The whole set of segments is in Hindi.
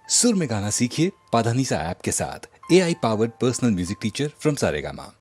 सुर में गाना सीखिए पाधानीसा ऐप के साथ। AI powered personal music teacher from Saregama.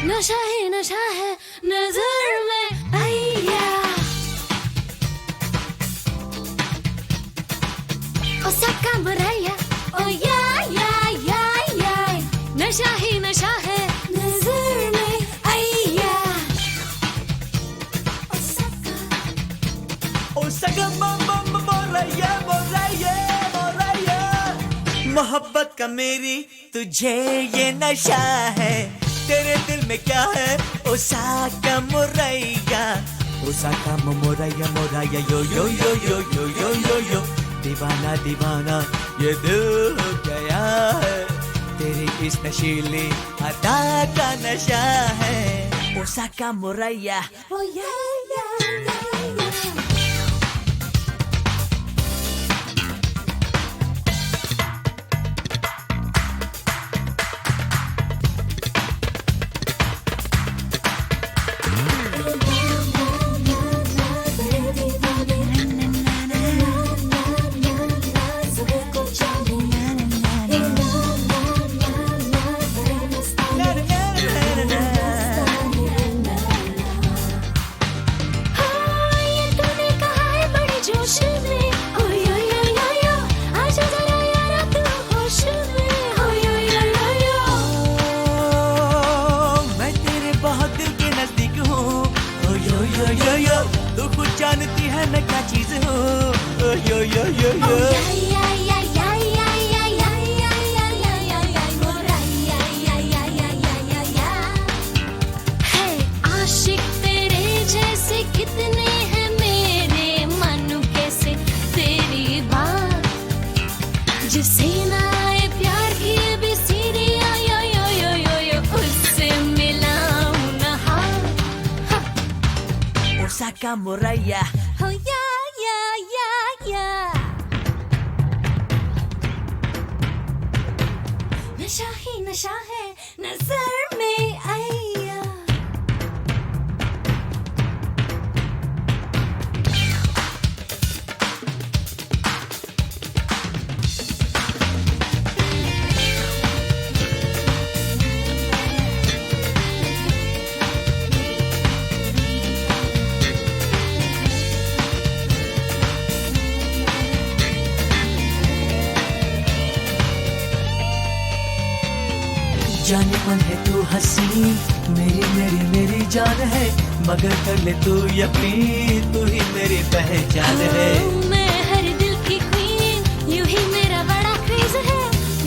नशा ही नशा है नजर में आया। ओसाका मुराया ओ या नशा ही नशा है नजर में आया। ओसाका मोराया मोराया मोराया। मोहब्बत का मेरी तुझे ये नशा है, तेरे दिल में क्या है ओसाका मोराया। ओसाका मोराया मोराया यो यो यो यो यो यो यो यो। दीवाना दीवाना ये दिल हो गया है, तेरी इस नशीली अदा का नशा है। ओसाका मोराया ओ या तू खुद जानती है मैं क्या चीज हूँ। यो यो यो यो आशिक तेरे जैसे कितने हैं मेरे मन कैसे तेरी बात जिसे ना आए प्यार की भी सीरी यो यो यो यो यो उससे मिलाऊं ना हाथ। ओसाका मोराया Oh yeah नशा ही नशा है नजर में आया। जाने मन है तू हंसी मेरी मेरी मेरी जान है, मगर कर ले तू यकीन तू ही मेरी पहचान है। मैं हर दिल की क्वीन यूं ही मेरा बड़ा क्रेज है,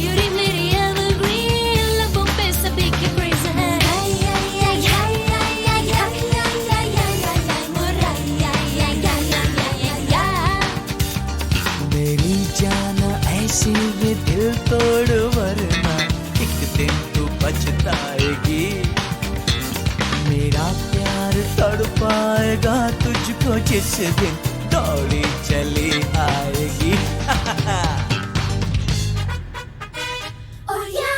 यूं मेरी एवरग्रीन लबों पे सभी की क्रेज है। मेरी जाना ऐसी ये दिल तोड़ वरना एक दिन तू पछताएगी। मेरा प्यार तड़पाएगा तुझको जिस दिन दौड़ी चली आएगी। Oh yeah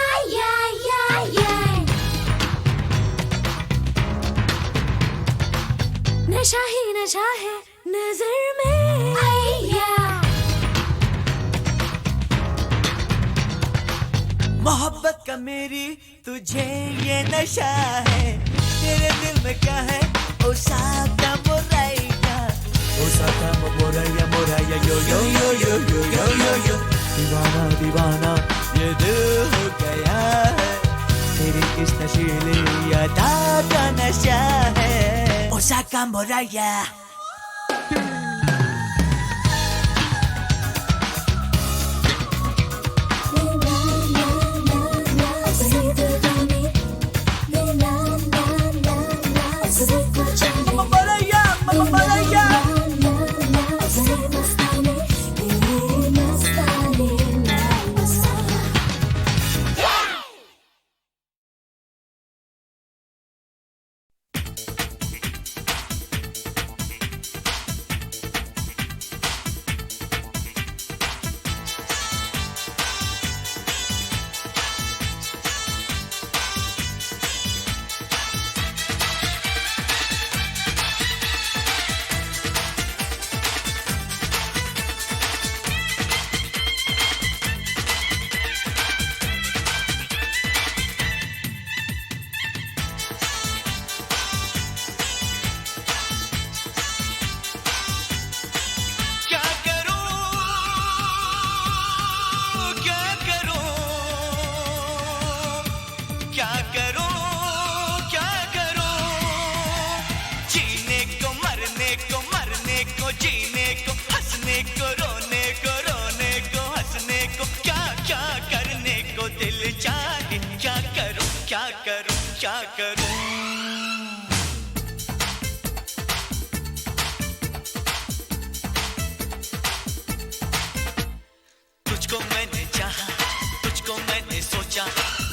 नशा ही नशा है नजर में आया। मोहब्बत का मेरी तुझे ये नशा है, तेरे दिल में क्या है ओ साका मोरैया, ओ साका मोरैया मोरैया यो यो यो यो यो यो यो यो। दीवाना दीवाना ये दिल हो गया है, तेरी इस नशीली अदा का नशा है, ओ साका मोरैया। तुझको मैंने चाहा, तुझको मैंने सोचा,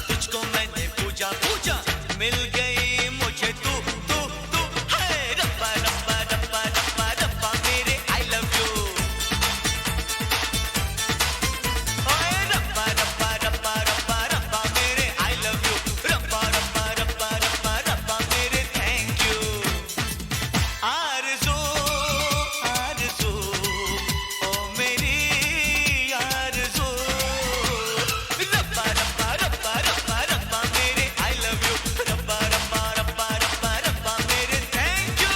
तुझको मैंने पूजा पूजा, मिल गई मुझे तू तू तू है। रब्बा रब्बा रब्बा रब्बा रब्बा मेरे आई लव यू, ओए रब्बा रब्बा रब्बा रब्बा रब्बा मेरे आई लव यू, रब्बा रब्बा रब्बा रब्बा रब्बा मेरे थैंक यू। आरज़ू आरज़ू ओ मेरी आरज़ू, रब्बा रब्बा रब्बा रब्बा रब्बा मेरे आई लव यू, रब्बा रब्बा रब्बा रब्बा रब्बा मेरे थैंक यू।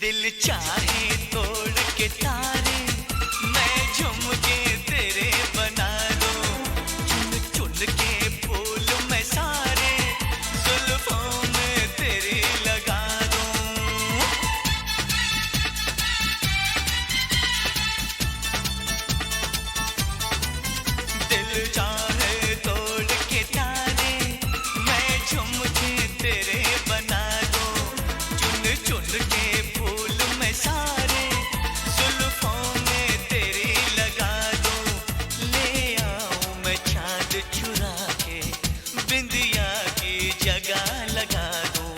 दिल चाहे तोड़ के तारे, मैं झुमके तेरे बना दूं, चुन चुन के फूल मैं सारे जुल्फों में तेरी लगा दूं। दिल चाहे तोड़ के तारे, मैं झुमके तेरे बना दूं, चुन चुन के फूल मैं सारे जुल्फों में तेरी लगा दूं। ले आऊं मैं चाँद चुरा के, बिंदिया की जगह लगा दूं,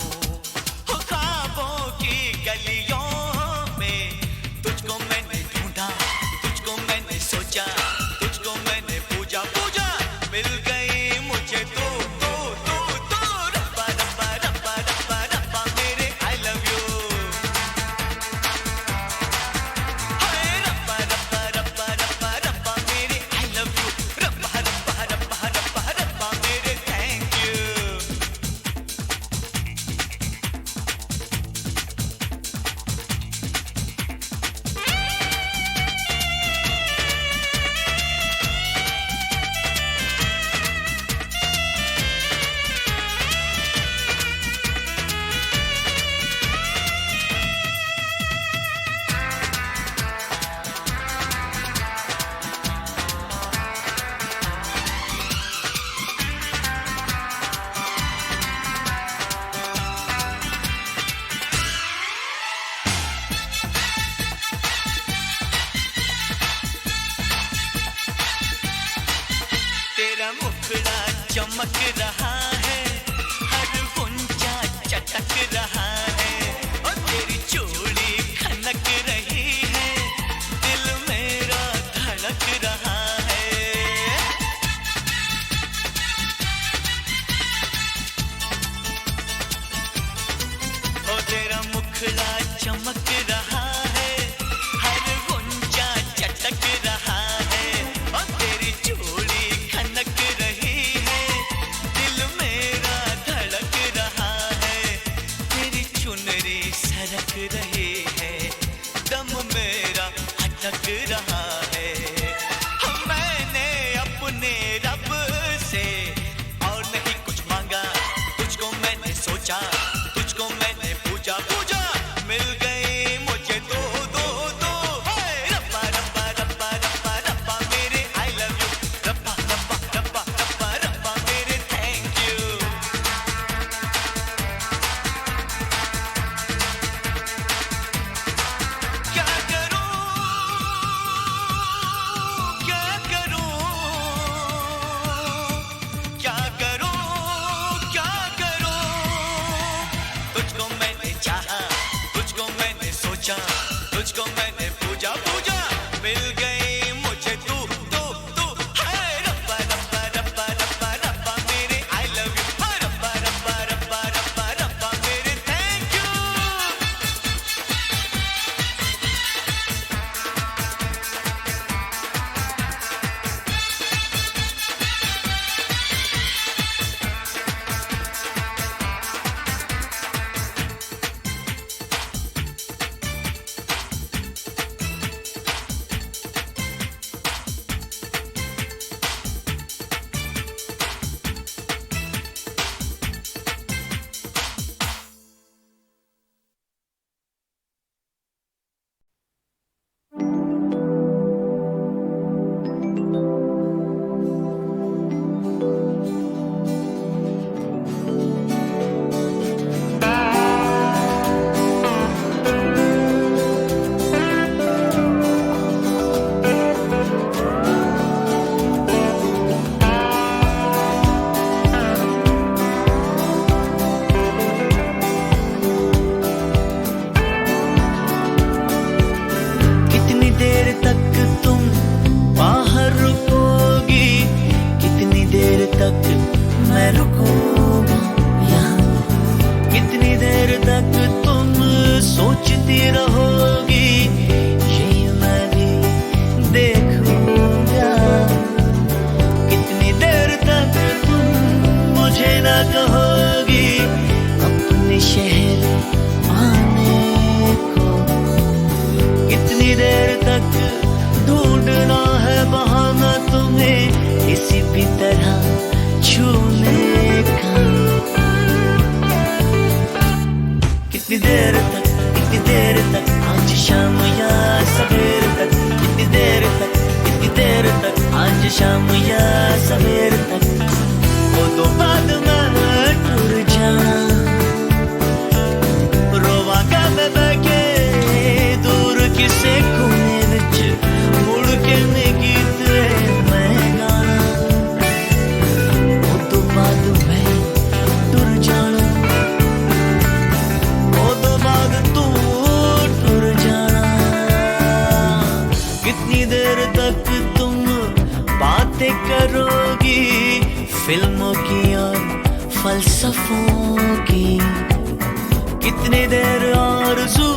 हो ख्वाबों की गलियों में तुझको मैंने ढूंढा, तुझको मैंने सोचा, तुझको मैंने पूजा पूजा, मिल गई मुझे तू तू तू तू। रब्बा रब्बा रब्बा रब्बा रब्बा मेरे आई लव यू, मुखड़ा चमक रहा है, हर गुंजा चटक रहा है, और तेरी चूड़ी खनक रही है, दिल मेरा धड़क रहा है। ओ तेरा मुखड़ा चमक रहा है, हर गुंजा चटक रहा है, और तेरी चूड़ी खनक रही है, दिल मेरा धड़क रहा है, तेरी चुनरी सरक रही है, दम मेरा अटक रहा है। मैंने अपने रब से और नहीं कुछ मांगा, तुझको मैंने सोचा, तुझको मैंने पूजा पूजा, मिल गई मुझे दो दो दो। रब्बा रब्बा रब्बा रब्बा रब्बा मेरे आई लव यू, रब्बा रब्बा रब्बा रब्बा रब्बा मेरे थैंक यू। क्या करूं क्या करूं क्या करूं क्या करूं, तुझको मैंने चाहा, तुझको मैंने सोचा, तुझको मैंने पूजा पूजा, मिल गई मुझे तू तू तू। हाय रब्बा रब्बा रब्बा रब्बा रब्बा मेरे आई लव यू, रब्बा रब्बा रब्बा रब्बा रब्बा मेरे थैंक यू। कितनी देर तक तुम बाहर रुकोगी, कितनी देर तक मैं रुकूंगा यहाँ, कितनी देर तक तुम सोचती रहोगी, यही मैं भी देखूंगा। कितनी देर तक तुम मुझे ना कहोगी अपने शहर आने को, कितनी देर तक ढूंढना है बहाना तुम्हें किसी भी तरह छूने का। कितनी देर तक आज शाम या सवेर तक, कितनी देर तक आज शाम या सवेर तक, वो तो बाद में टूर जाना, रोवांगा मैं बैठे दूर किसे कोने विच, मुड़ के नहीं गीत मैं गाना, वो तो बाद में टूर जाना, वो तो बाद तू टूर जाना। कितनी देर तक तुम बातें करोगी फिल्मों की और फलसफों की, कितनी देर आरज़ू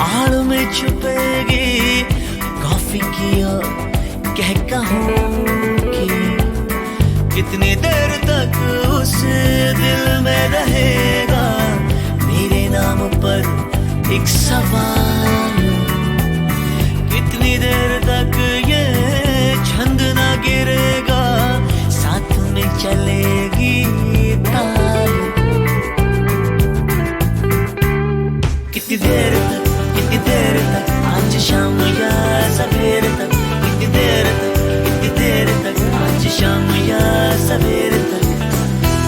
आड़ में छुपेगी कॉफी की और कहकहों की, कितनी देर तक उस दिल में रहेगा मेरे नाम पर एक सवाल, कितनी देर तक ये छंद ना गिरेगा साथ में चलेगी ताल। कितनी देर तक आज शाम या सवेर तक, कितनी देर तक आज शाम या सवेर तक,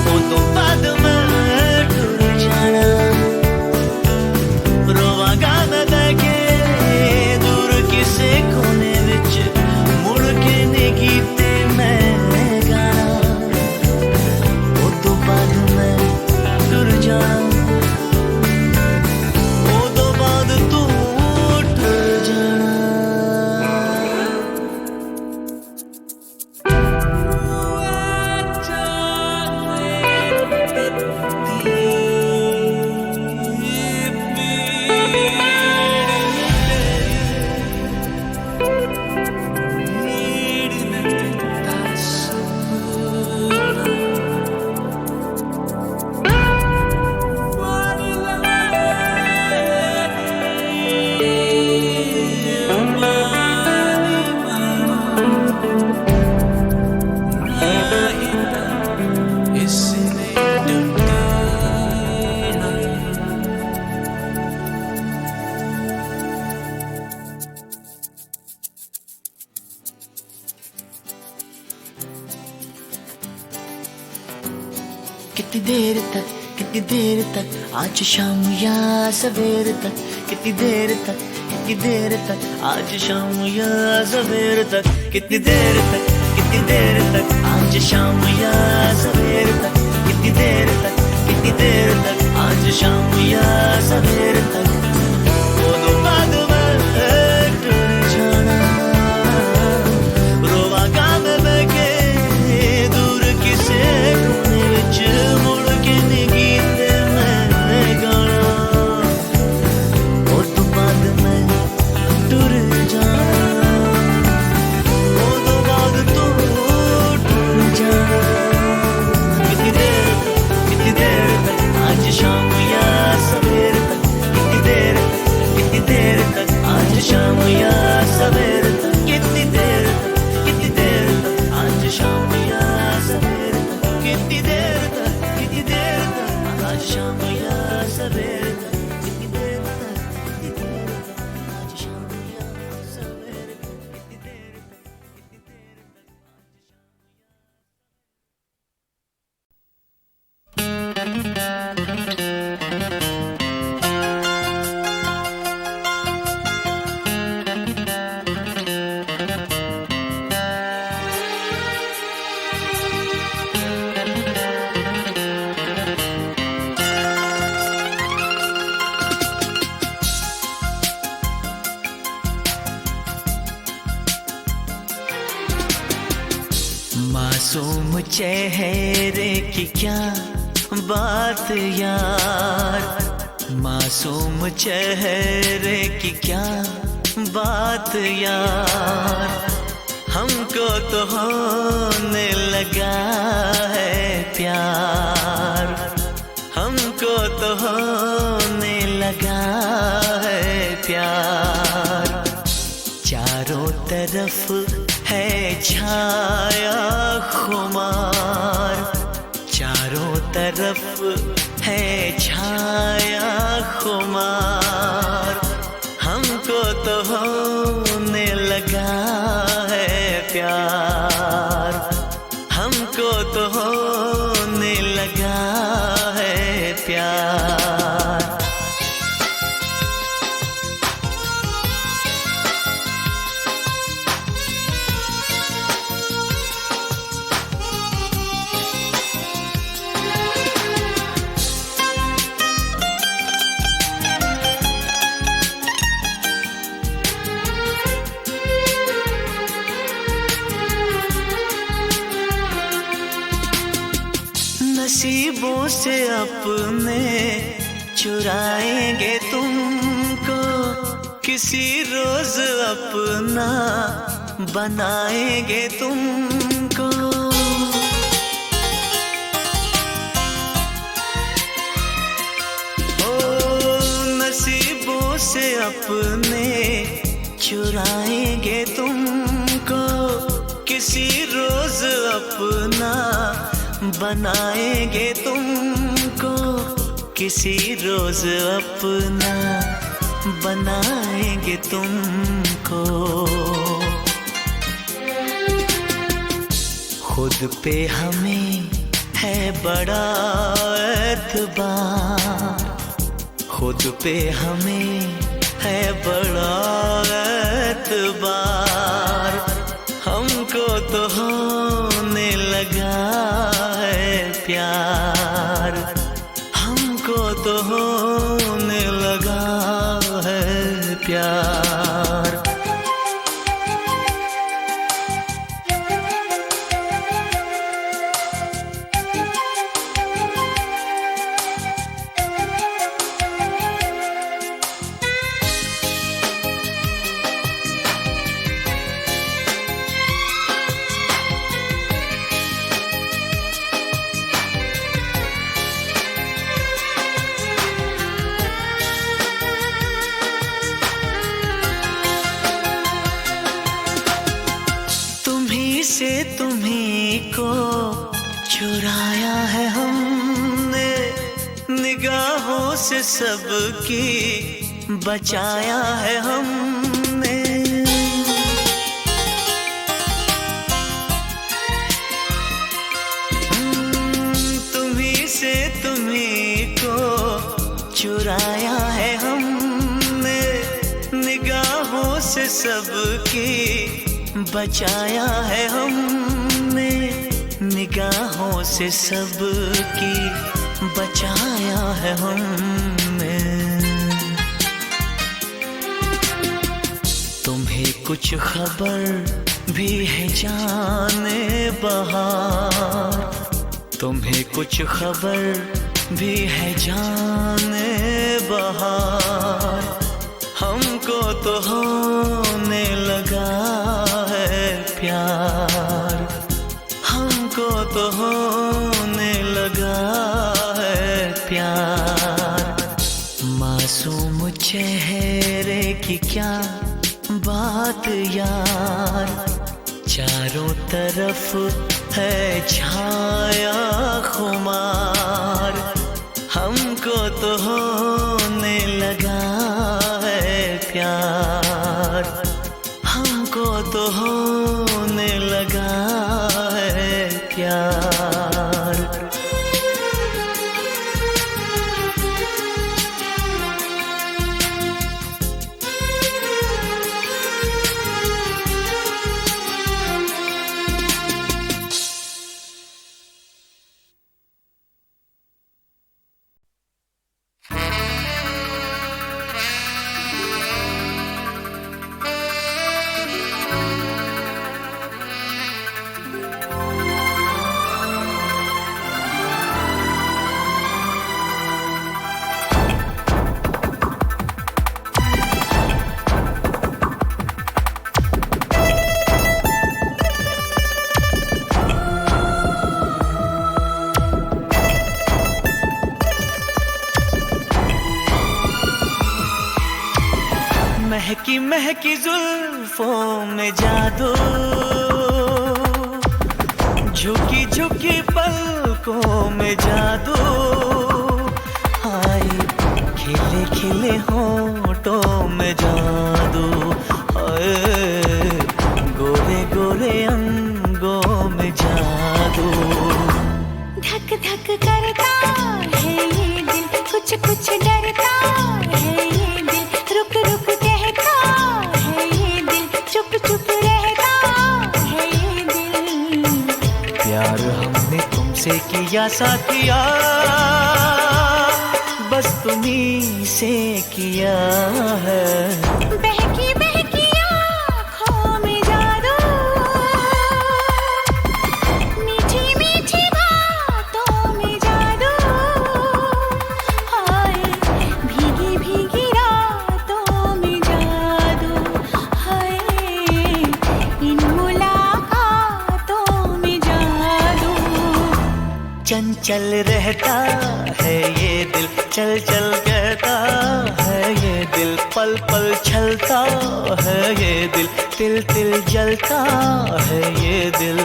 वो तो बाद में टूर जाना, रोवांगा मैं बैठे दूर किसे कोने विच, मुड़ के नहीं गीते मैं गाना। कितनी देर तक आज शाम या सवेर तक, कितनी देर तक आज शाम या सवेर तक, कितनी देर तक आज शाम या सवेर तक, कितनी देर तक आज शाम या सवेर तक। वो बाद में टूट जाना रोवा गाम बगे दूर किसे कोने विच मुड़ के गीत मैं गाना। वो तो बाद में टूट जाना, वो तो बाद तू टूट जाना। कितनी देर तक आज शाम या सवेर तक, कितनी देर तक आज शाम या सवेर तक, कितनी देर तक आज शाम या सवेर तक, कितनी देर तक आज शाम या सवेर तक, कितनी देर तक आज शाम या सवेर तक, कितनी देर तक मासूम चेहरे की क्या बात यार, मासूम चेहरे की क्या बात यार। हमको तो होने लगा है प्यार, हमको तो होने लगा है प्यार। चारों तरफ है छाया खुमार, चारों तरफ है छाया खुमार। हमको तो होने लगा है प्यार, हमको तो होने लगा है प्यार। नसीबों से अपने चुराएंगे तुमको, किसी रोज अपना बनाएंगे तुमको। ओ नसीबों से अपने चुराएंगे तुमको, किसी रोज अपना बनाएंगे तुमको, किसी रोज अपना बनाएंगे तुमको। खुद पे हमें है बड़ा एतबार, खुद पे हमें है बड़ा एतबार। हमको तो होने लगा है प्यार, हमको तो होने लगा है प्यार। से तुम्हीं को चुराया है हमने, निगाहों से सबकी बचाया है हमने। तुम्हीं से चुराया है हमने निगाहों से सबकी, बचाया है हमने निगाहों से सबकी, बचाया है हमने। तुम्हें कुछ खबर भी है जाने बहार, तुम्हें कुछ खबर भी है जाने बहार, हमको तो होने लगा है प्यार, हमको तो होने लगा है प्यार। मासूम चेहरे की क्या बात यार, चारों तरफ है छाया खुमार, हमको तो होने लगा है प्यार, हमको तो होने लगा है प्यार। महकी महकी जुल्फों में जादू, झुकी झुकी पलकों में जादू, हाय खिले खिले होठों में जादू, हाय गोरे गोरे अंगों में जादू। धक धक करता है ये दिल, कुछ कुछ डरता है ये दिल, रुक रुक कहता है ये दिल, चुप चुप रहता है ये दिल। प्यार हमने तुमसे किया साथिया, बस तुम्हीं से किया है। बहकी बहकी आँखों में जादू, मीठी मीठी बातों में जादू, हाय भीगी भीगी रातों में जादू, हाय इन मुलाकातों में जादू। चंचल रहता है ये दिल, चल चल कहता है ये दिल, पल पल छलता है ये दिल, तिल तिल जलता है ये दिल।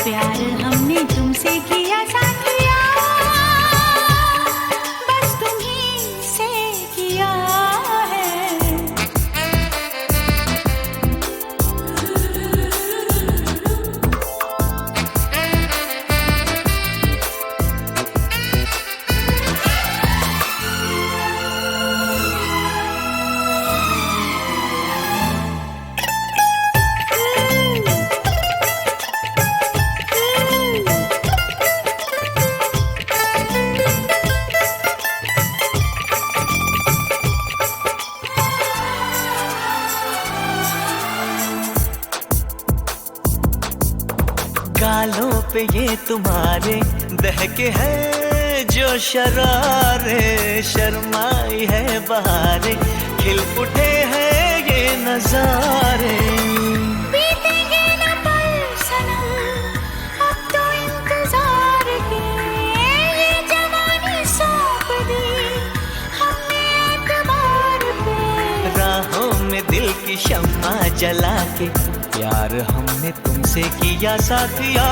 प्यार हमने तुमसे किया साथिया, बस तुम्हीं से किया है। गालों पे ये तुम्हारे दहके हैं जो शरारे, शर्माई है बहारें, खिल उठे हैं ये नजारे। बीतेंगे न पल सनम, अब तो इंतजार के, ये जवानी सौंप दी हमने एतबार पे। राहों में दिल की शम्मा जला के, प्यार हमने तुमसे किया साथिया,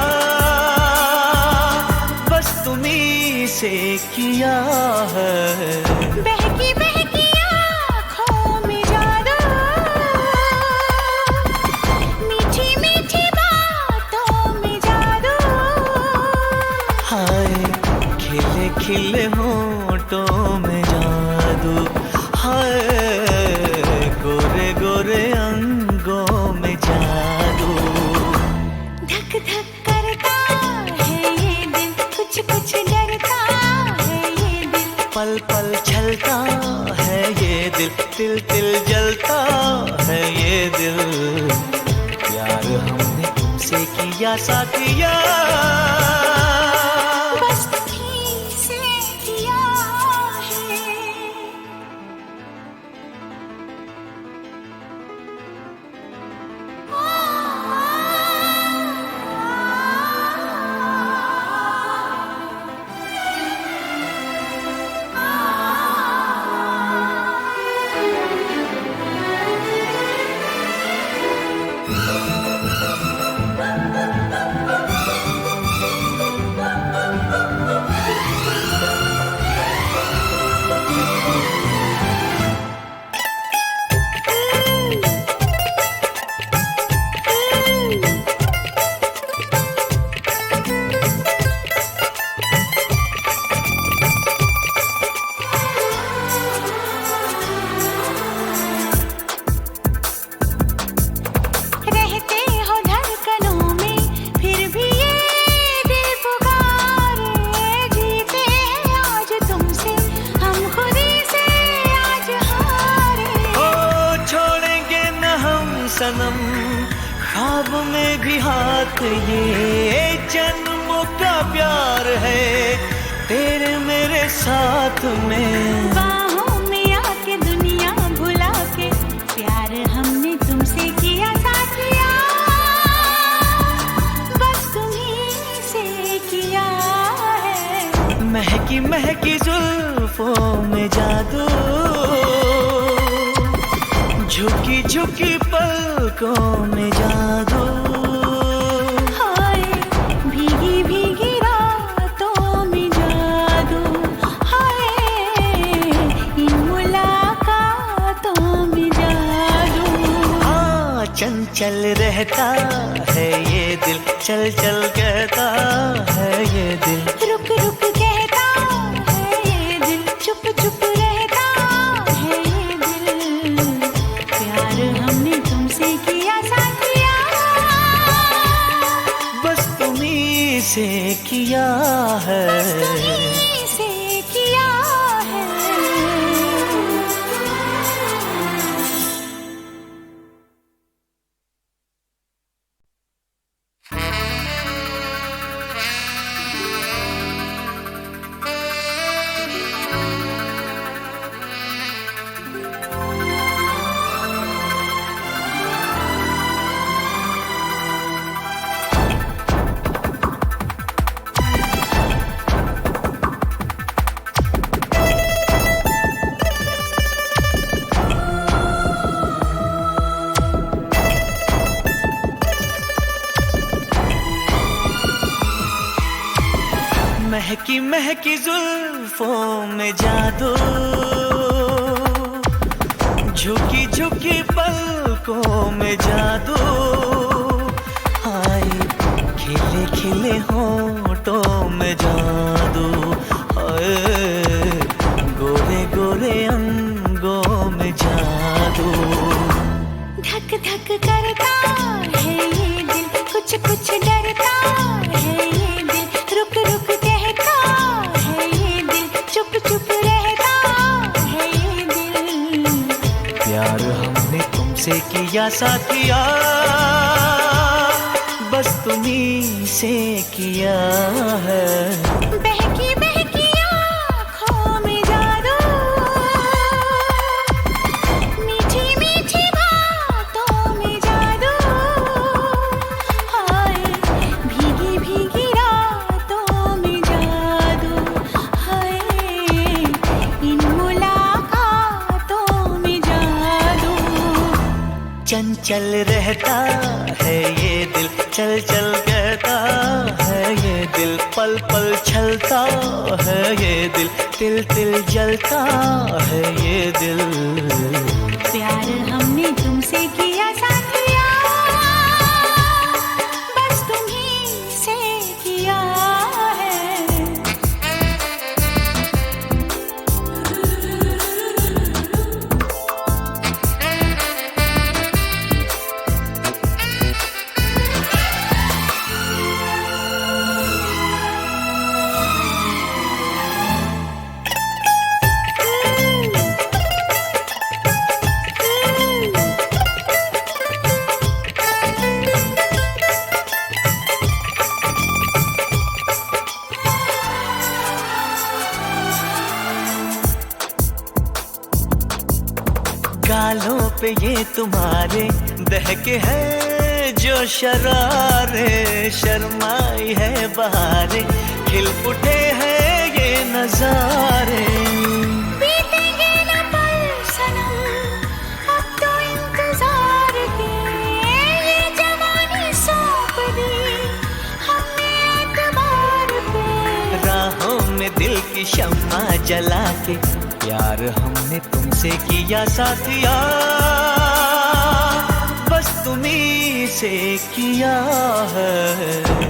बस तुम्हीं से किया है। बहकी बहकी आँखों में जादू, मीठी मीठी बातों में जादू, हाय खिले खिले होठों में जादू। दिल, तिल तिल जलता है ये दिल। प्यार हमने तुमसे किया साथिया, बस तुम्हीं से किया है। रहते हो धड़कनों में, फिर भी ये दिल पुकारे। जीते हैं आज तुमसे, हम खुदी से आज हारे। ओ छोड़ेंगे न हम सनम, ख्वाब में भी हाथ। ये जन्मों का प्यार है तेरे मेरे साथ में। बाहों में आके दुनिया भुला के, प्यार हमने तुमसे किया साथिया, बस तुम्हीं से किया है। महकी महकी जुल्फों में जादू, झुकी झुकी पलकों में जादू। हाय भीगी भीगी रातों में जादू, हाय इन मुलाकातों में जादू। हाँ चंचल रहता है ये दिल, चल चल कहता है ये दिल। रुक रुक कहता है ये दिल, चुप चुप रहता है ये दिल। प्यार हमने तुमसे किया साथिया, बस तुम्हीं से किया है। तुम्हीं से किया है। महकी महकी जुल्फों में जादू, झुकी झुकी पलकों में जादू। हाय खिले खिले होठों में जादू, हाय गोरे गोरे अंगों में जादू। धक धक करता है ये दिल, कुछ कुछ डरता है ये दिल। रुक रुक कहता है ये दिल, चुप चुप रहता है ये दिल। प्यार हमने तुमसे किया साथिया, बस तुम्हीं से किया है। बहकी बहकी आँखों में जादू, मीठी मीठी बातों में जादू। हाय भीगी भीगी रातों में जादू, हाय इन मुलाकातों में जादू। चंचल रहता है ये दिल, चल चल कहता है ये दिल। पल पल छलता है ये दिल, तिल तिल जलता है ये दिल। प्यार हमने तुमसे किया साथिया, बस तुम्हीं से किया है। गालों पे ये तुम्हारे दहके है जो शरारे, शर्माई है बहारे, खिल उठे हैं ये नजारे। बीतेंगे न पल सनम, अब तो इंतजार के, ये जवानी सौंप दी हमने एतबार पे। राहों में दिल की शम्मा जला के, प्यार हमने तुमसे किया साथिया, बस तुम्ही से किया है।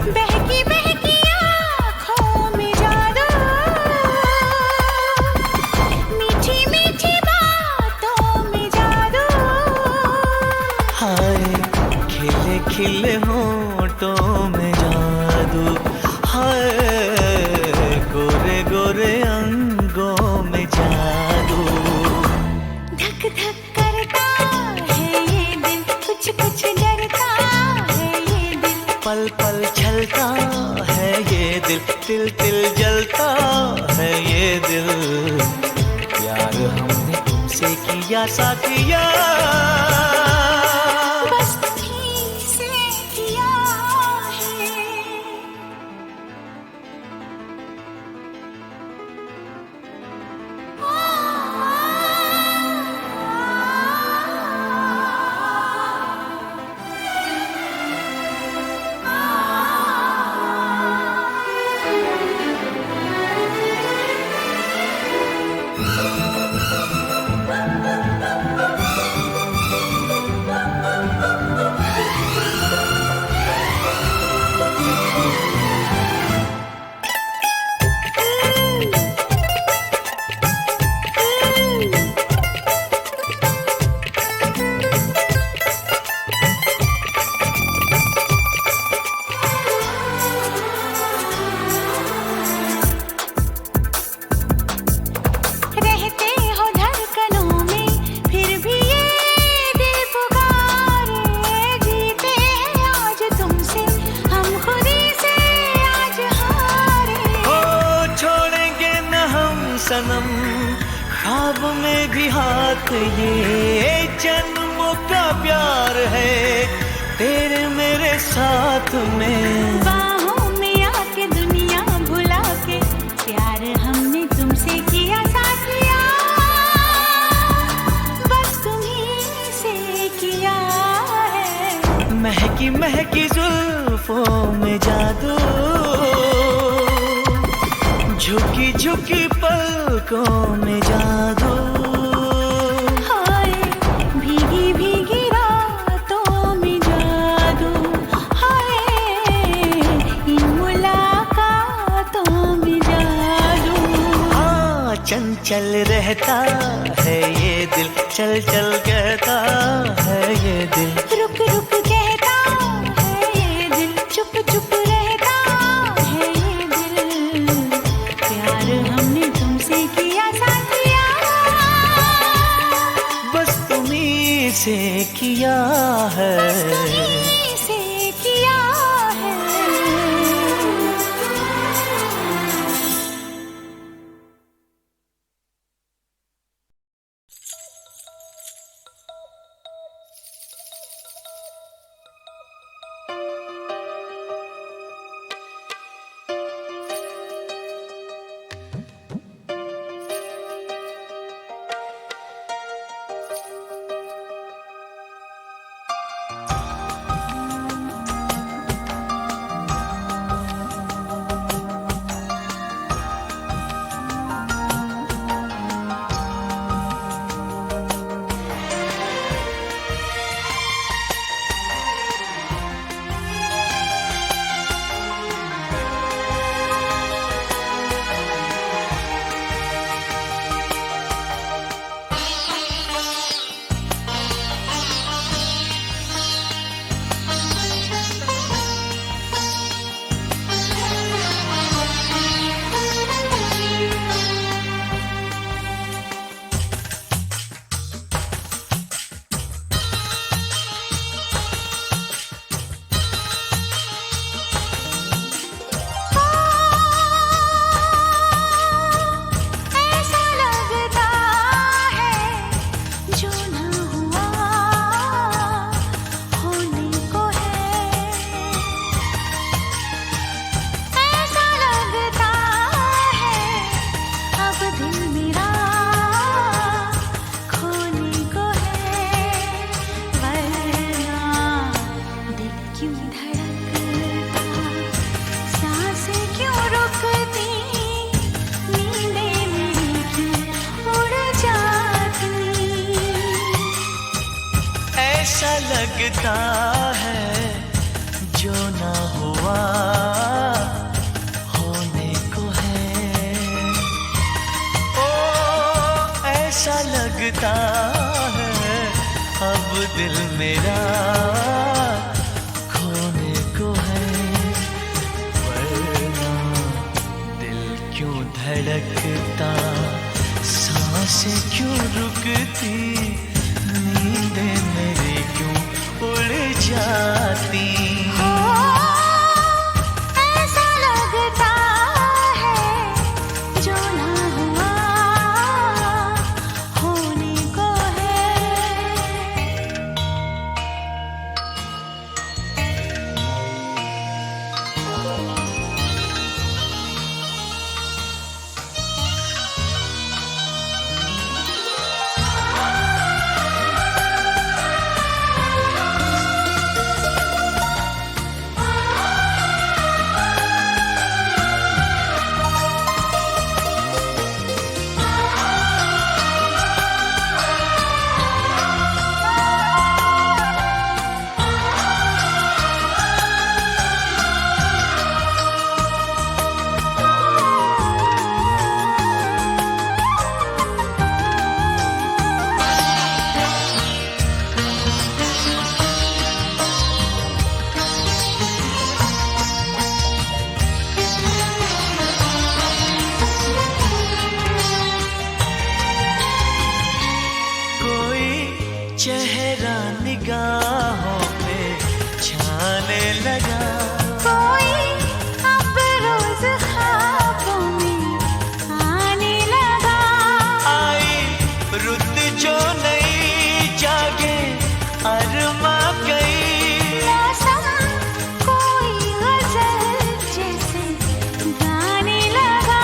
बहकी बहकी आँखों में जादू, मीठी मीठी बातों में जादू। हाय खिले खिले होठों में जादू, हाय गोरे गोरे अंगों में जादू। धक धक करता है ये दिल, कुछ कुछ डरता है ये दिल। पल पल छलता है ये दिल, तिल तिल जलता है ये दिल। प्यार हमने तुमसे किया साथिया, बस तुम्हीं से किया है। रहते हो धड़कनों में, फिर भी ये दिल पुकारे। जीते हैं आज तुमसे, हम खुदी से आज हारे। ओ छोड़ेंगे न हम सनम, ख्वाब में भी हाथ ये जन्मों का प्यार है तेरे मेरे साथ में। बाहों में आके दुनिया भुला के, प्यार हमने तुमसे किया साथिया, बस तुम्हीं से किया है। महकी महकी जुल्फों में जादू, झुकी झुकी पलकों में जादू। हाय भीगी भीगी रातों में जादू, हाय इन मुलाकातों में जादू। हाँ चंचल रहता है ये दिल, चल चल कहता है ये दिल। रुक रुक कहता है ये दिल, चुप चुप रहता है ये दिल। प्यार हमने तुमसे किया साथिया, बस तुम्ही से किया है। तुम्हीं से किया है। लगता है जो ना हुआ होने को है। ओ ऐसा लगता है अब दिल मेरा खोने को है। वरना दिल क्यों धड़कता, सांसें क्यों रुकती, नींदें मेरी क्यों उड़ जाती। ऐसा लगता है जो ना हुआ होने को है। चेहरा निगाहों पे छाने लगा, कोई अब रोज ख्वाबों में आने लगा। आई रुत जो नई जागे अरमा गई। मौसम कोई गजल जैसे गाने लगा।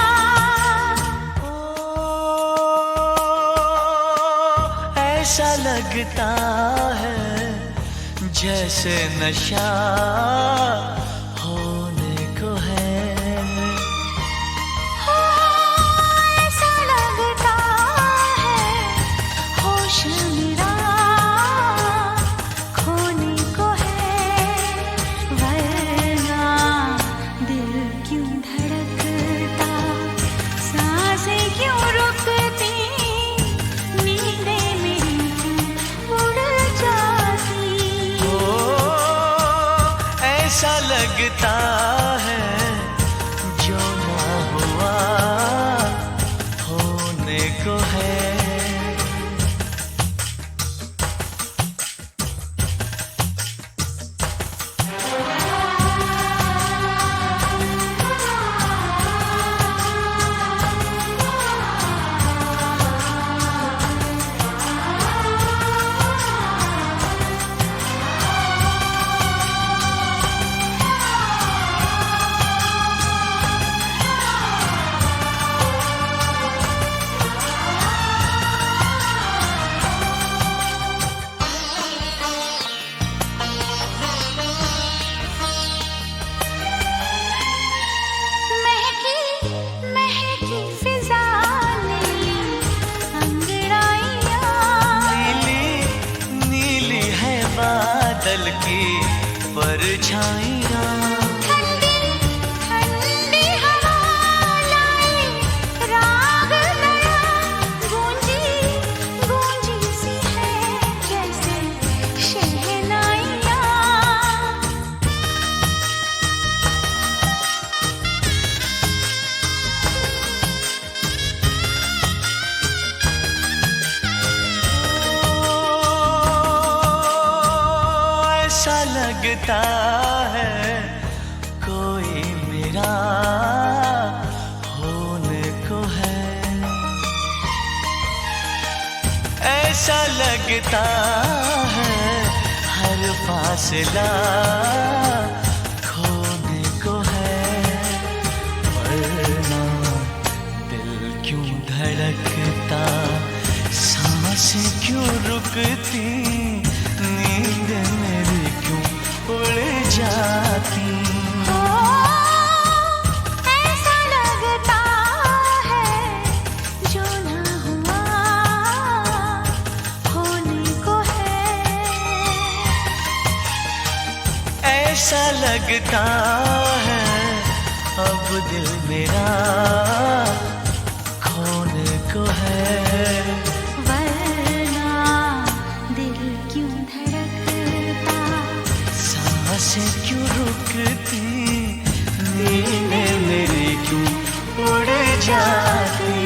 ऐसा लगता है जैसे नशा होने को है। ऐसा लगता है होश मेरा खोने को है। वरना दिल क्यों धड़कता, सांसें क्यों रुकती, नींदें मेरी क्यों उड़ जाती। ऐसा लगता है जो ना हुआ होने को है। बादल की परछाइयाँ, ठंडी ठंडी हवा लाए राग नया, गूंजी गूंजी सी है जैसे शहनाइयाँ। ऐसा लगता है कोई मेरा होने को है। ऐसा लगता है हर फासला खोने को है। वरना दिल क्यों धड़कता, सांसें क्यों रुकती, नींद मेरी क्यों उड़ जाती। ऐसा लगता है जो ना हुआ होने को है। लगता है अब दिल मेरा खोने को है। वरना दिल क्यों धड़कता, सांसें क्यों रुकती, नींदें मेरी क्यों उड़ जाती।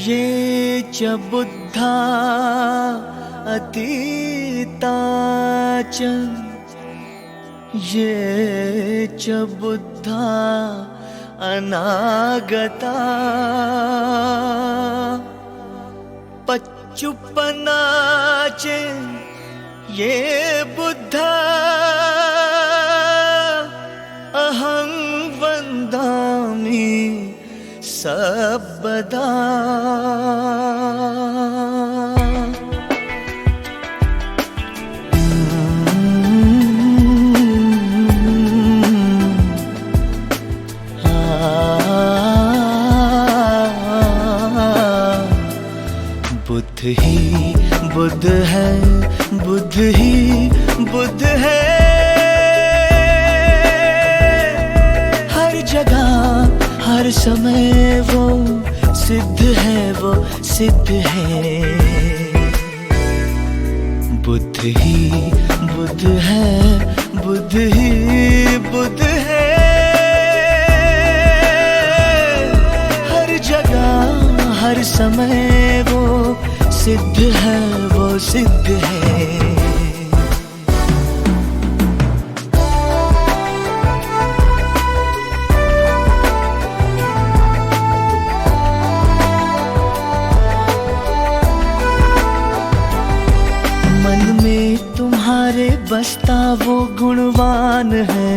ये च बुद्धा अतीताच, ये च बुद्धा अनागता, पच्चुपनाच ये बुद्धा अहं वन्दामि सर्वदा। बुद्ध ही बुद्ध है, बुद्ध ही बुद्ध है, हर जगह हर समय वो सिद्ध है, वो सिद्ध है। बुद्ध ही बुद्ध है, बुद्ध ही बुद्ध है, हर जगह हर समय वो सिद्ध है, वो सिद्ध है। मन में तुम्हारे बसता वो गुणवान है,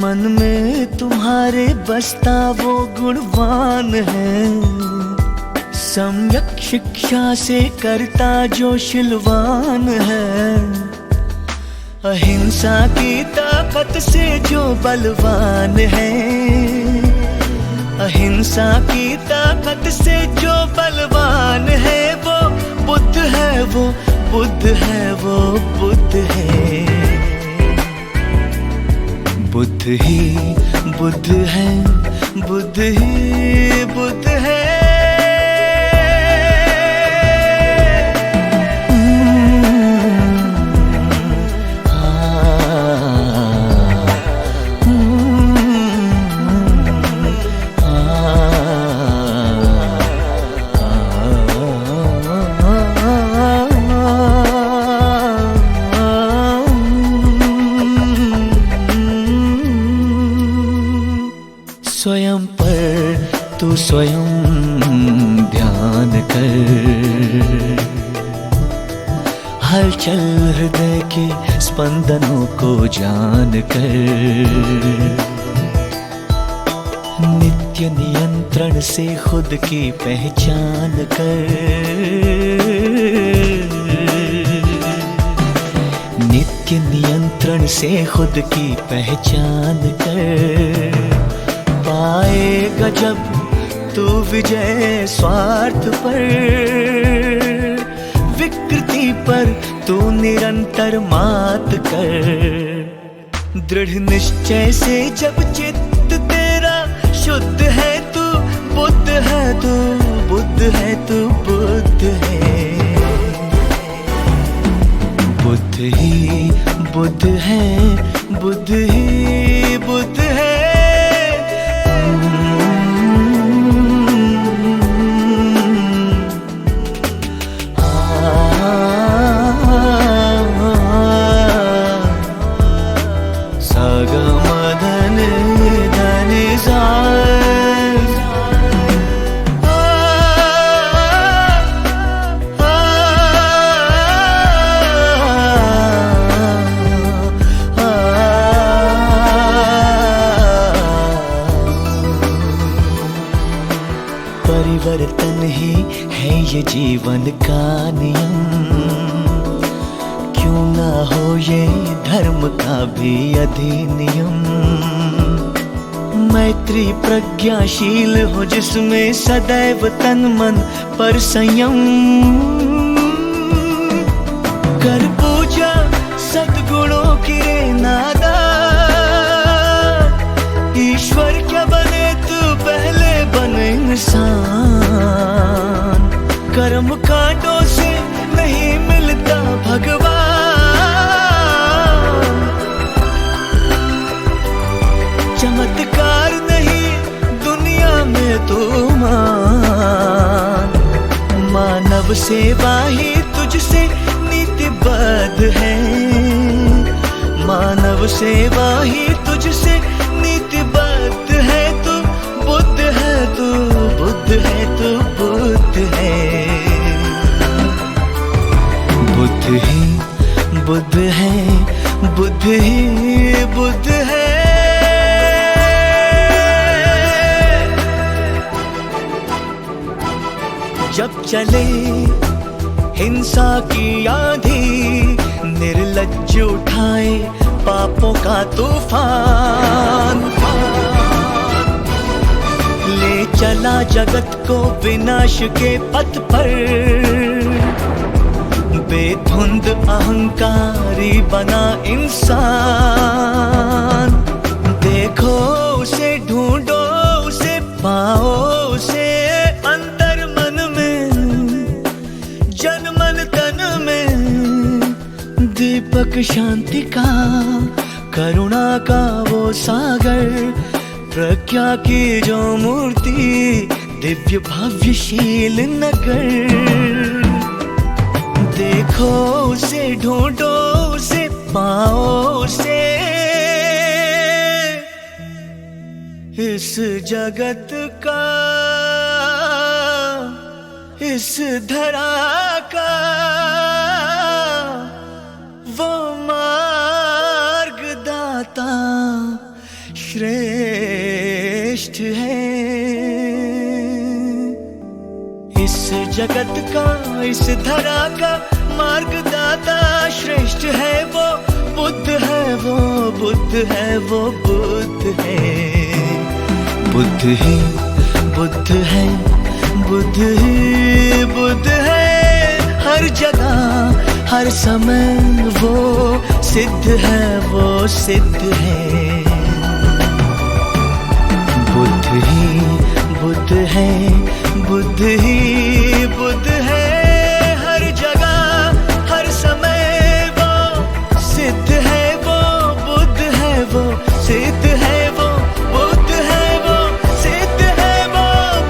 मन में तुम्हारे बसता वो गुणवान है। सम्यक शिक्षा से करता जो शिलवान है, अहिंसा की ताकत से जो बलवान है, अहिंसा की ताकत से जो बलवान है, वो बुद्ध है, वो बुद्ध है, वो बुद्ध है। बुद्ध ही बुद्ध है, बुद्ध ही बुद्ध है, स्वयं पर तू स्वयं ध्यान कर, हलचल हृदय के स्पंदनों को जान कर, नित्य नियंत्रण से खुद की पहचान कर, नित्य नियंत्रण से खुद की पहचान कर। पाएगा जब तू विजय स्वार्थ पर, विकृति पर तू निरंतर मात कर। दृढ़ निश्चय से जब चित्त तेरा शुद्ध है, तू बुद्ध है, तू बुद्ध है, तू बुद्ध है। बुद्ध ही बुद्ध है, बुद्ध ही बुद्ध है, का नियम, क्यों ना हो ये धर्म का भी अधिनियम। मैत्री प्रज्ञाशील हो जिसमें सदैव तन मन पर संयम। कर पूजा सद्गुणों की रे नादा, ईश्वर क्या बने तू पहले बने इंसान। कर्म कांडों से नहीं मिलता भगवान, चमत्कार नहीं दुनिया में तू मान। मानव सेवा ही तुझसे नीतिबद्ध है, मानव सेवा ही तुझसे नीतिबद्ध है। तू बुद्ध है, तू बुद्ध है, तू बुद्ध है। बुद्ध ही बुद्ध है, बुद्ध ही बुद्ध है। जब चले हिंसा की आंधी, निर्लज्ज उठाए पापों का तूफान। ले चला जगत को विनाश के पथ पर, बेधुंद अहंकारी बना इंसान। देखो उसे, ढूंढो उसे, पाओ उसे अंतर मन में, जन मन तन में। दीपक शांति का, करुणा का वो सागर, प्रज्ञा की जो मूर्ति, दिव्य भव्यशील नगर। देखो उसे, ढूंढो उसे, पाओ उसे इस जगत का, इस धरा का वो मार्गदाता श्रेष्ठ है। इस जगत का, इस धरा का मार्गदाता श्रेष्ठ है। वो बुद्ध है, वो बुद्ध है, वो बुद्ध है। बुद्ध ही बुद्ध है, बुद्ध ही बुद्ध है। हर जगह हर समय वो सिद्ध है, वो सिद्ध है। बुद्ध ही बुद्ध है, बुद्ध ही बुद्ध है। हर जगह हर समय वो सिद्ध है, वो बुद्ध है, वो सिद्ध है। वो बुद्ध है, वो सिद्ध है, वो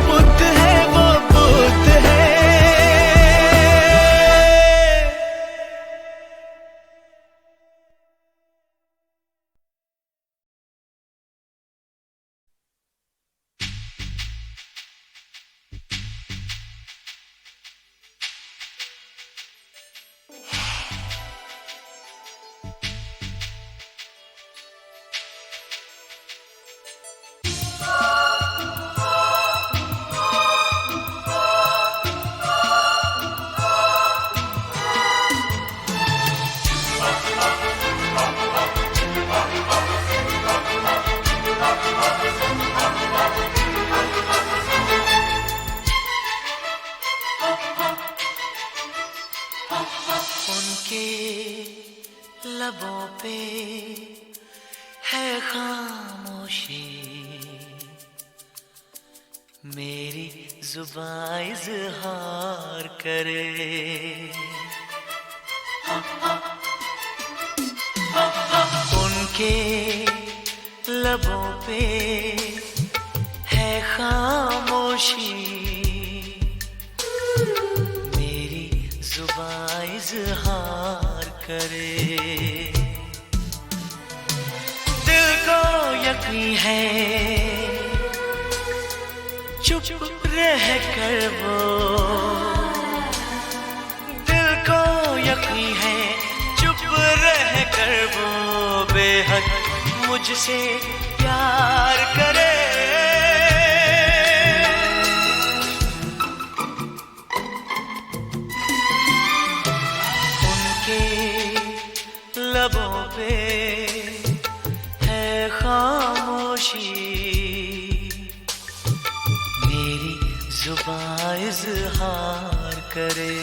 बुद्ध है, वो बुद्ध है। लबों पे है खामोशी, मेरी जुबान इज़हार करे। उनके लबों पे है खामोशी, मेरी जुबान इज़हार करे। दिल को यकीन है चुप रह कर वो, दिल को यकीन है चुप रह कर वो बेहद मुझसे प्यार करे। लबों पे है खामोशी, मेरी जुबां इज़हार करे।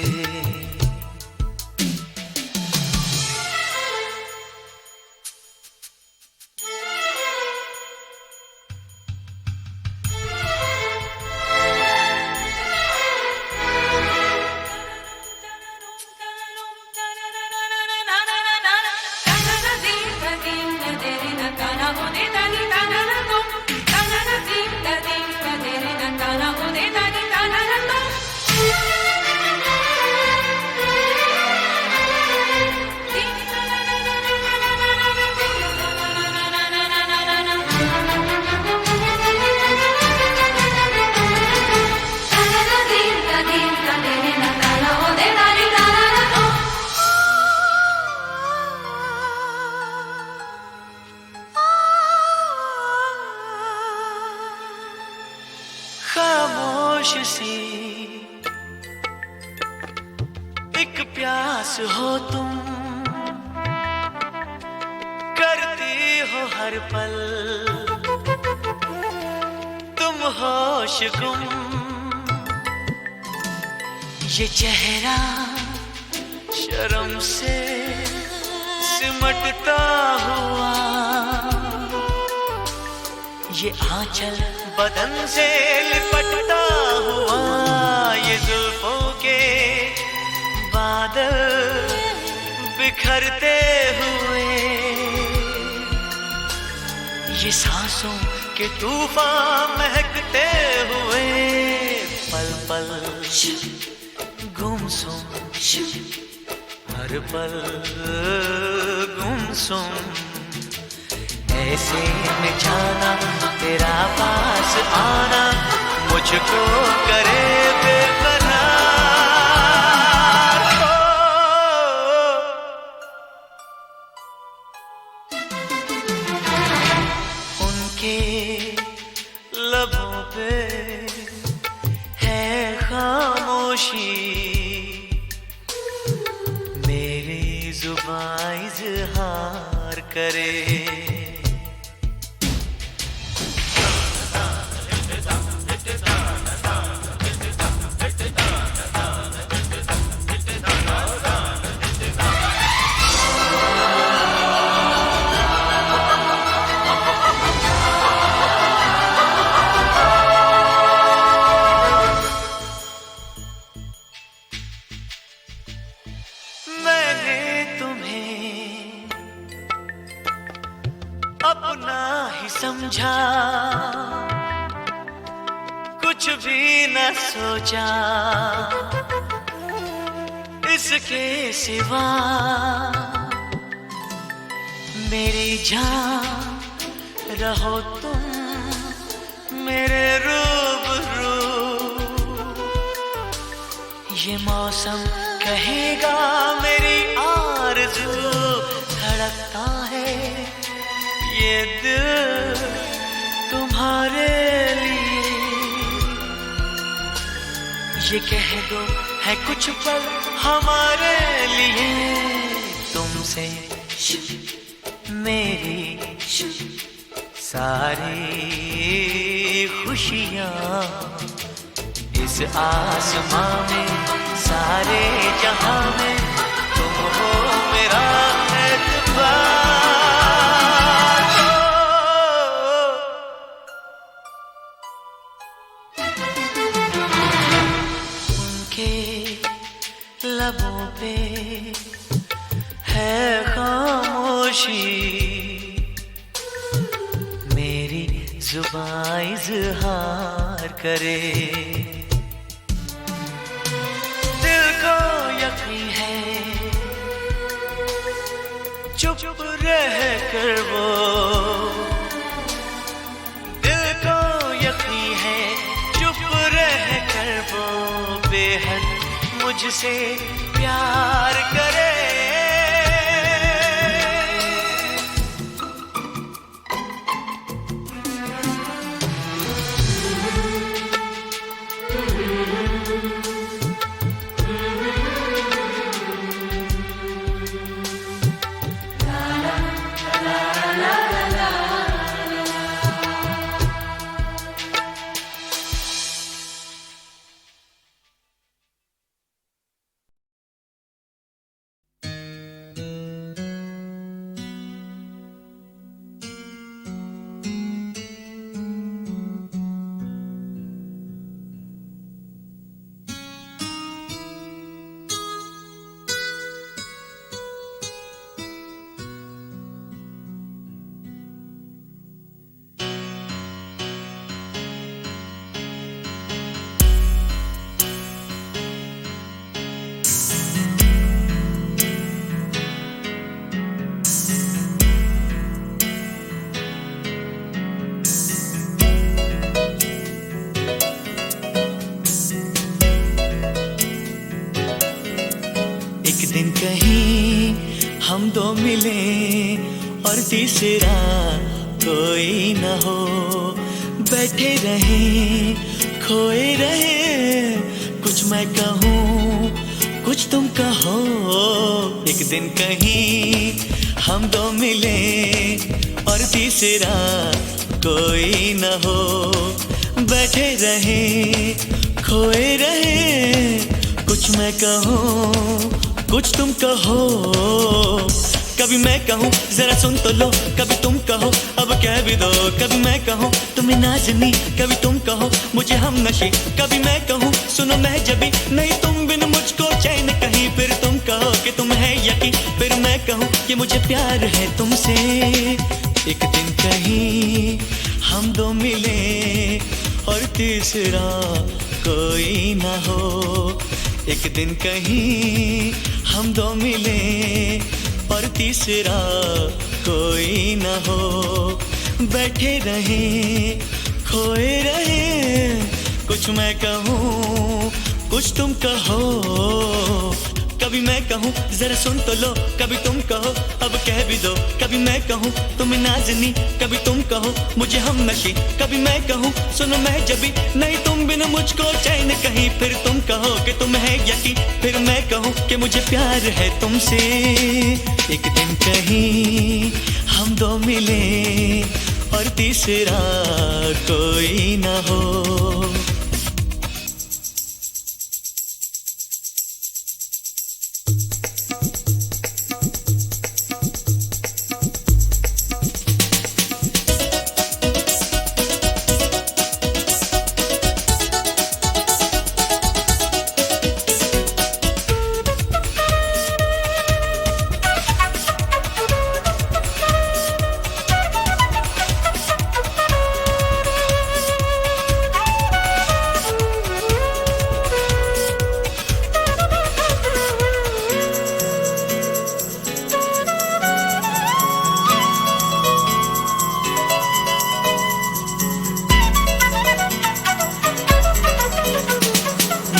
खामोश सी एक प्यास हो तुम, करती हो हर पल तुम होश गुम। ये चेहरा शर्म से सिमटता हुआ, ये आंचल बदन से लिपटता हुआ, ये जुल्फों के बादल बिखरते हुए, ये सांसों के तूफान महकते हुए, पल पल गुमसुम हर पल गुमसुम। ऐसे में जाना तेरा पास आना मुझको करे बेकरार। उनके लबों पे है खामोशी, मेरी जुबां इज़हार करे। मैंने तुम्हें अपना ही समझा, कुछ भी न सोचा इसके सिवा। मेरी जान रहो तुम मेरे रूबरू, ये मौसम कहेगा मेरी आरज़ू। धड़कता है ये दिल तुम्हारे लिए, ये कह दो है कुछ पल हमारे लिए। तुमसे मेरी सारी खुशियाँ, इस आसमां में सारे जहां में तुम हो मेरा एतबार। उनके लबों पे है खामोशी, मेरी जुबां इज़हार करे। यकीन है चुप रह कर वो, दिल को यकीन है चुप रह कर वो बेहद मुझसे प्यार करे। एक दिन कहीं हम दो मिले और तीसरा कोई न हो, बैठे रहे खोए रहे, कुछ मैं कहूँ कुछ तुम कहो। एक दिन कहीं हम दो मिले और तीसरा कोई न हो, बैठे रहे खोए रहे, कुछ मैं कहूँ कुछ तुम कहो। कभी मैं कहूँ जरा सुन तो लो, कभी तुम कहो अब कह भी दो। कभी मैं कहूँ तुम्हें नाज़नी, कभी तुम कहो मुझे हम नशी। कभी मैं कहूँ सुनो मैं जबी, नहीं तुम बिन मुझको चैन कहीं। फिर तुम कहो कि तुम है यकीन, फिर मैं कहूँ कि मुझे प्यार है तुमसे। एक दिन कहीं हम दो मिले और तीसरा कोई ना हो। एक दिन कहीं हम दो मिले और तीसरा कोई न हो, बैठे रहे खोए रहे, कुछ मैं कहूँ कुछ तुम कहो। कभी मैं कहूँ जरा सुन तो लो, कभी तुम कहो अब कह भी दो। कभी मैं कहूँ तुम्हें नाज़नी, कभी तुम कहो मुझे हम नशी। कभी मैं कहूँ सुनो मैं जबी, नहीं तुम बिन मुझको चैन कहीं। फिर तुम कहो कि तुम है यकीन, फिर मैं कहूँ कि मुझे प्यार है तुमसे। एक दिन कहीं हम दो मिले और तीसरा कोई ना हो।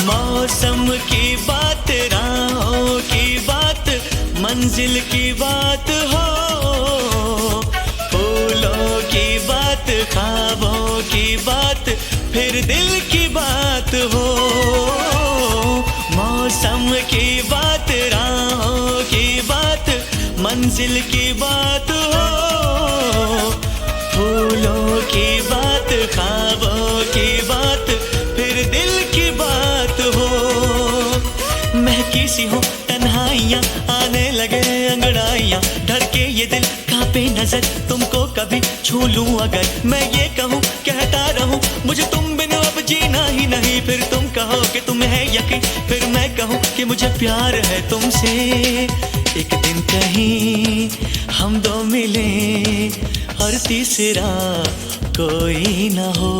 मौसम की बात, राहों की बात, मंजिल की बात हो, फूलों की बात, ख्वाबों की बात, फिर दिल की बात हो। मौसम की बात, राहों की बात, मंजिल की बात हो, फूलों की बात, ख्वाबों की बात, फिर दिल की बात हो। महकी सी हो तन्हाइयाँ, आने लगे अंगड़ाइयाँ, धड़के ये दिल कांपे नजर, तुमको कभी छू लूं अगर। मैं ये कहूँ कहता रहूं मुझे तुम बिन अब जीना ही नहीं। फिर तुम कहो कि तुम है यकीन, फिर मैं कहूँ कि मुझे प्यार है तुमसे। एक दिन कहीं हम दो मिले और तीसरा कोई ना हो।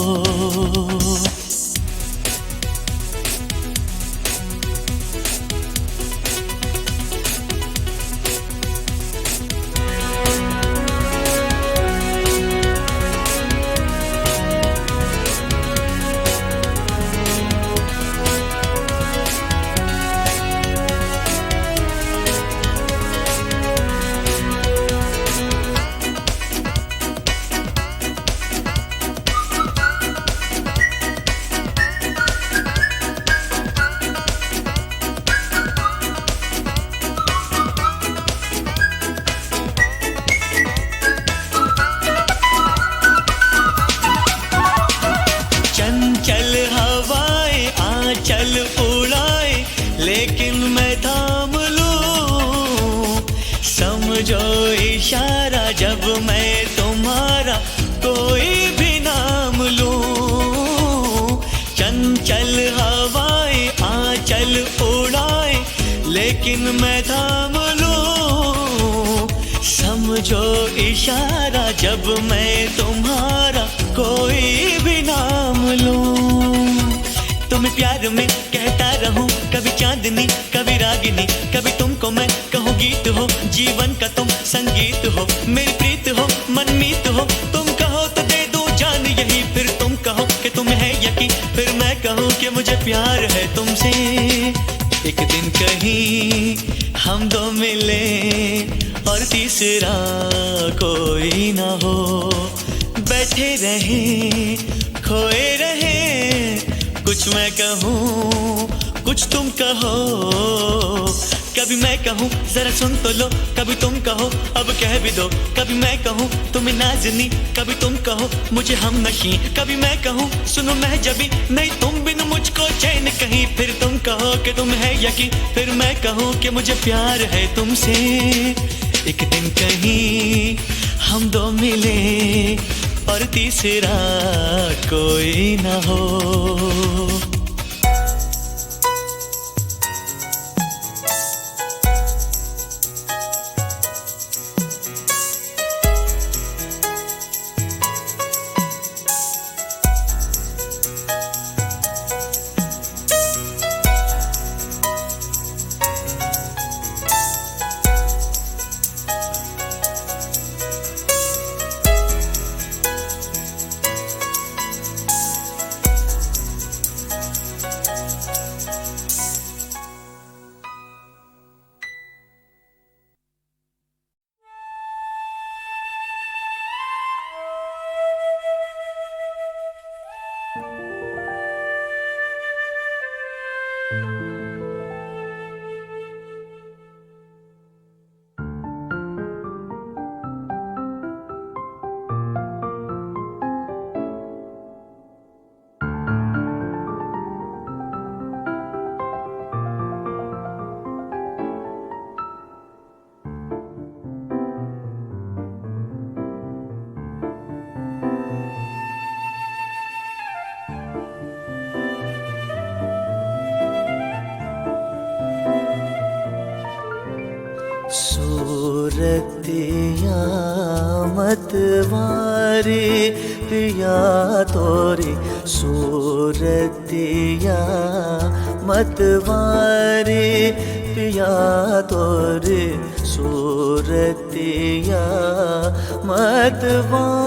चल उड़ाए लेकिन मैं थाम लूं, समझो इशारा जब मैं तुम्हारा कोई भी नाम लूं। चंचल हवाएं आंचल उड़ाए लेकिन मैं थाम लूं, समझो इशारा जब मैं तुम्हारा कोई भी नाम लूं। तुम्हें प्यार में कहता रहूं कभी चांदनी कभी रागिनी, कभी तुमको मैं कहूँ गीत हो, जीवन का तुम संगीत हो, मेरी प्रीत हो मनमीत हो। तुम कहो तो दे दूं जान यही, फिर तुम कहो कि तुम है यकीन, फिर मैं कहूँ कि मुझे प्यार है तुमसे। एक दिन कहीं हम दो मिले और तीसरा कोई ना हो, बैठे रहे खोए रहे, कुछ मैं कहूँ कुछ तुम कहो, कभी मैं कहूँ जरा सुन तो लो, कभी तुम कहो अब कह भी दो, कभी मैं कहूँ तुम्हें नाज़नी, कभी तुम कहो मुझे हम नशी, कभी मैं कहूँ सुनो मैं जबी, नहीं तुम बिन मुझको चैन कहीं, फिर तुम कहो कि तुम है यकीन, फिर मैं कहूँ कि मुझे प्यार है तुमसे। एक दिन कहीं हम दो मिले और तीसरा कोई ना हो। सूरतिया मतवारे पिया तोरे, सूरतिया मतवारे पिया तोरे, सूरतिया मतवारे।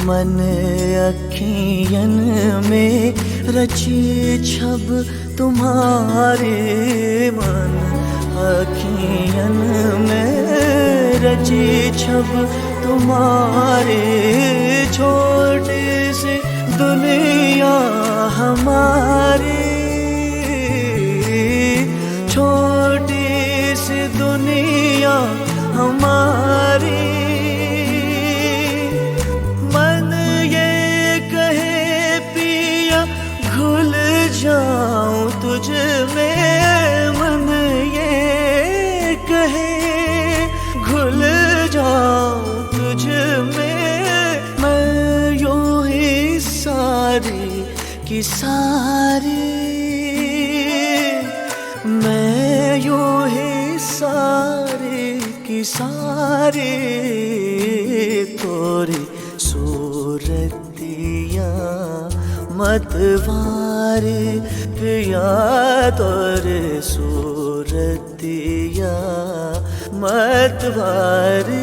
मन अखियन में रची छब तुम्हारे, मन अखियन में रची छब तुम्हारे, छोटी सी दुनिया हमारी, छोटी सी दुनिया हमारी। जाऊं तुझ में, मन ये कहे घुल जाऊं तुझ में, मैं यूं ही सारी की सारी, मैं यूं ही सारी की सारी, तोरी सूरतिया मतवारे पिया तोरे, सूरतिया मतवारे।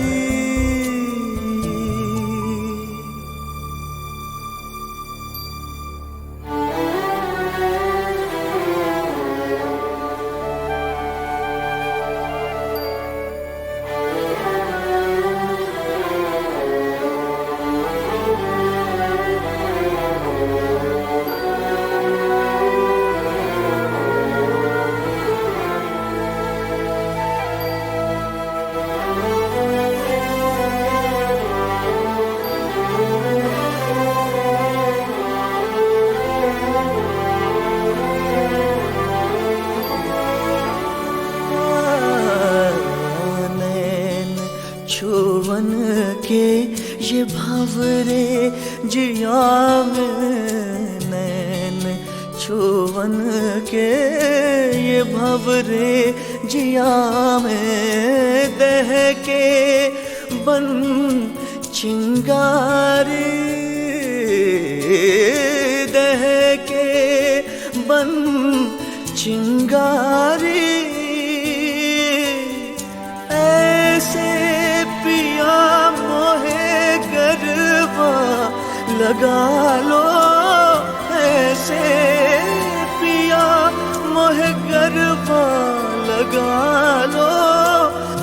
छुवन के ये भंवरे जिया में, नैन छुवन के ये भंवरे जिया में, दह के बन चिंगारी, दह बन चिंगारी ऐसे पिया मोहे गरबा लगा लो ऐसे पिया मोहे गरबा लगा लो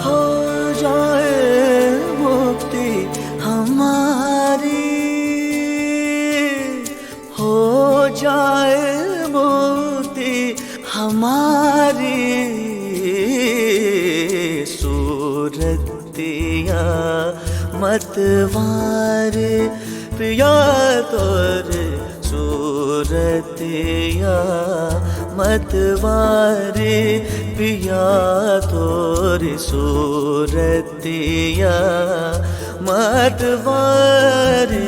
हो जाए मुक्ति हमारी हो जाए मुक्ति हमारी सूरतिया मतवार पिया तोरे सूरतिया मतवारे पिया तोरे सूरतिया मतवारे